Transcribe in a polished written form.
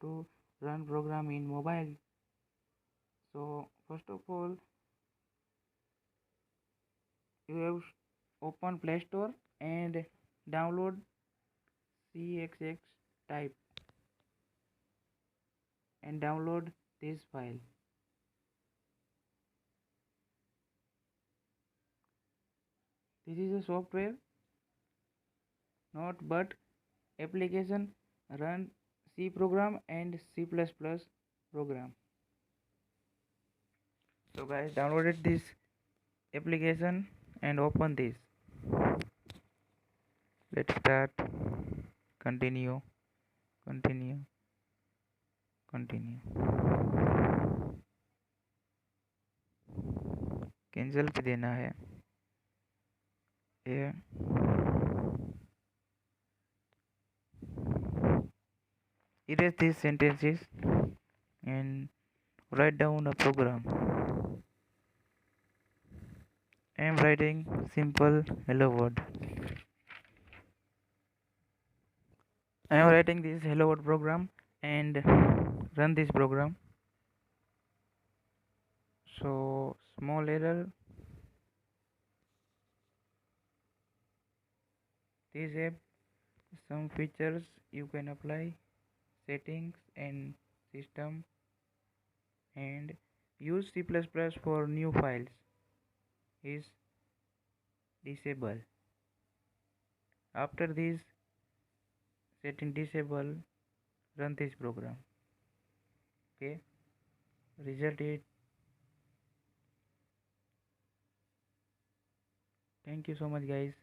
to run program in mobile. So first of all, you have open Play Store and download cxx type and download this file. This is a software, not but application run C program and C++ program. So guys, downloaded this application and open this. Let's start. Continue, continue, continue. Cancel पे देना है ये. Erase these sentences and write down a program. I am writing simple hello world. I am writing this hello world program and run this program. So small error. This app some features you can apply, settings and system, and use C++ for new files is disable. After this setting disable, run this program. Okay, result it. Thank you so much guys.